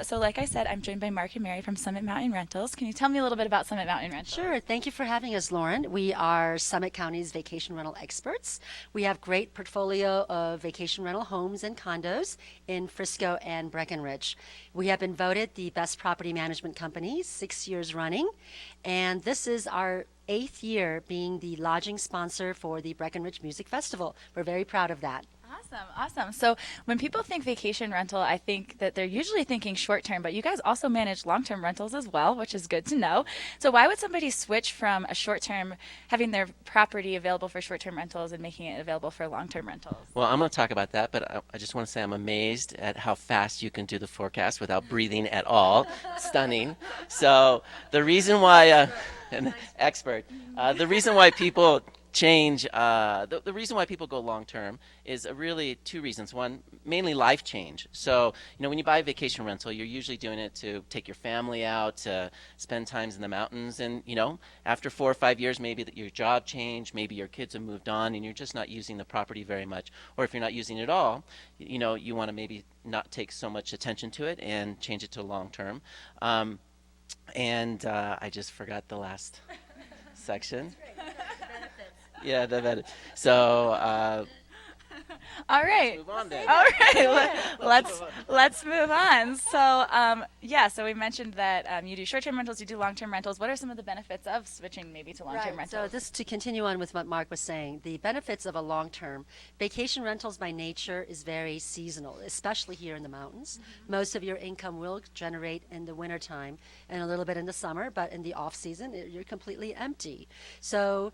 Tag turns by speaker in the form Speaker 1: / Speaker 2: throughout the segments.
Speaker 1: So like I said, I'm joined by Mark and Mary from Summit Mountain Rentals. Can you tell me a little bit about Summit Mountain Rentals?
Speaker 2: Sure. Thank you for having us, Lauren. We are Summit County's vacation rental experts. We have great portfolio of vacation rental homes and condos in Frisco and Breckenridge. We have been voted the best property management company 6 years running, and this is our eighth year being the lodging sponsor for the Breckenridge Music Festival. We're very proud of that.
Speaker 1: Awesome, awesome. So when people think vacation rental, I think that they're usually thinking short term, but you guys also manage long term rentals as well, which is good to know. So why would somebody switch from a short term, having their property available for short term rentals and making it available for long term rentals?
Speaker 3: Well, I'm going to talk about that, but I just want to say I'm amazed at how fast you can do the forecast without breathing at all. Stunning. So the reason why, an expert, the reason why people change, the reason why people go long term is really two reasons. One, mainly life change. So, when you buy a vacation rental, you're usually doing it to take your family out, to spend times in the mountains. And, after 4 or 5 years, maybe that your job changed, maybe your kids have moved on, and you're just not using the property very much. Or if you're not using it at all, you want to maybe not take so much attention to it and change it to long term. And I just forgot the last section. Yeah, so
Speaker 1: All right.
Speaker 3: move on then.
Speaker 1: All right, let's move on. So so we mentioned that you do short-term rentals, you do long-term rentals. What are some of the benefits of switching maybe to long-term
Speaker 2: Right. So
Speaker 1: rentals?
Speaker 2: this to continue on with what Mark was saying, the benefits of a long-term vacation rentals by nature is very seasonal, especially here in the mountains. Most of your income will generate in the wintertime and a little bit in the summer, but in the off season, you're completely empty. So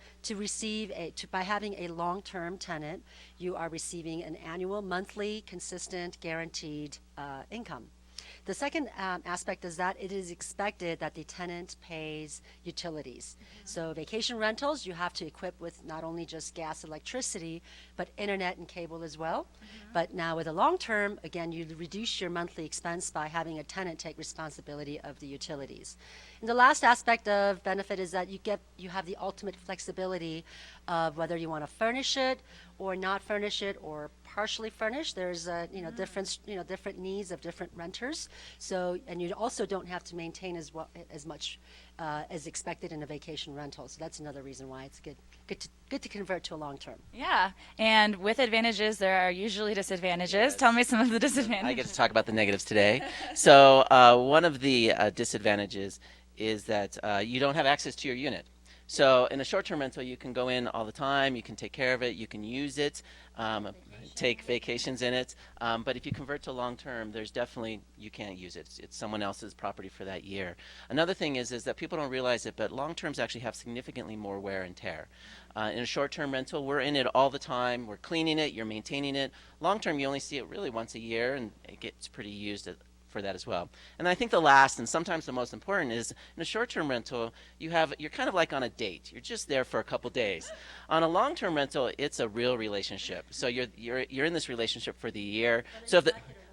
Speaker 2: by having a long-term tenant, you are receiving an annual, monthly, consistent, guaranteed income. The second aspect is that it is expected that the tenant pays utilities. So vacation rentals, you have to equip with not only just gas, electricity, but internet and cable as well. But now with a long term, again, you reduce your monthly expense by having a tenant take responsibility of the utilities. And the last aspect of benefit is that you have the ultimate flexibility of whether you want to furnish it or not furnish it or partially furnished. There's different needs of different renters. So, and you also don't have to maintain as much as expected in a vacation rental. So that's another reason why it's good to convert to a long term.
Speaker 1: Yeah, and with advantages, there are usually disadvantages.
Speaker 3: Yes.
Speaker 1: Tell me some of the
Speaker 3: I
Speaker 1: disadvantages.
Speaker 3: get to talk about the negatives today. So one of the disadvantages is that you don't have access to your unit. So in a short-term rental, you can go in all the time, you can take care of it, you can use it, take vacations in it. But if you convert to long-term, there's definitely, you can't use it. It's someone else's property for that year. Another thing is that people don't realize it, but long-terms actually have significantly more wear and tear. In a short-term rental, we're in it all the time. We're cleaning it, you're maintaining it. Long-term, you only see it really once a year, and it gets pretty used for that as well. And I think the last and sometimes the most important is in a short-term rental, you're kind of like on a date. You're just there for a couple days. On a long-term rental, it's a real relationship. So you're in this relationship for the year. So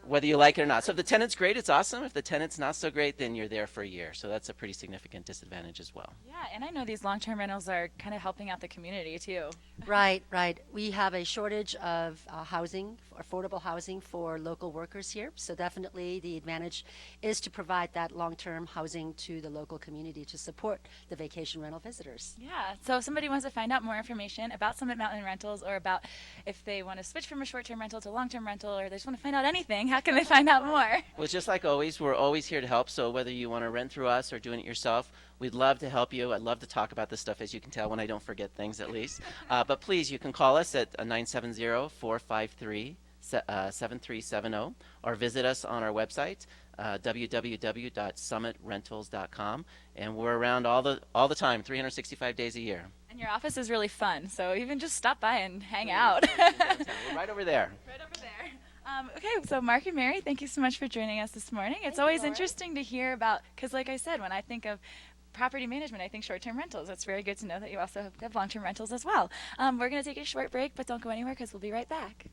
Speaker 3: whether you like it or not. So if the tenant's great, it's awesome. If the tenant's not so great, then you're there for a year. So that's a pretty significant disadvantage as well.
Speaker 1: Yeah, and I know these long-term rentals are kind of helping out the community too.
Speaker 2: Right, right. We have a shortage of housing, affordable housing for local workers here. So definitely the advantage is to provide that long-term housing to the local community to support the vacation rental visitors.
Speaker 1: Yeah, so if somebody wants to find out more information about Summit Mountain Rentals or about if they want to switch from a short-term rental to long-term rental or they just want to find out anything, how can they find out more?
Speaker 3: Well, just like always, we're always here to help. So whether you want to rent through us or doing it yourself, we'd love to help you. I'd love to talk about this stuff, as you can tell when I don't forget things at least. But please, you can call us at 970-453-7370 or visit us on our website, www.summitrentals.com. And we're around all the time, 365 days a year.
Speaker 1: And your office is really fun, so even just stop by and hang out.
Speaker 3: We're right over there.
Speaker 1: Right over there. Okay, so Mark and Mary, thank you so much for joining us this morning. It's always interesting to hear about, because like I said, when I think of property management, I think short-term rentals. It's very good to know that you also have long-term rentals as well. We're going to take a short break, but don't go anywhere because we'll be right back.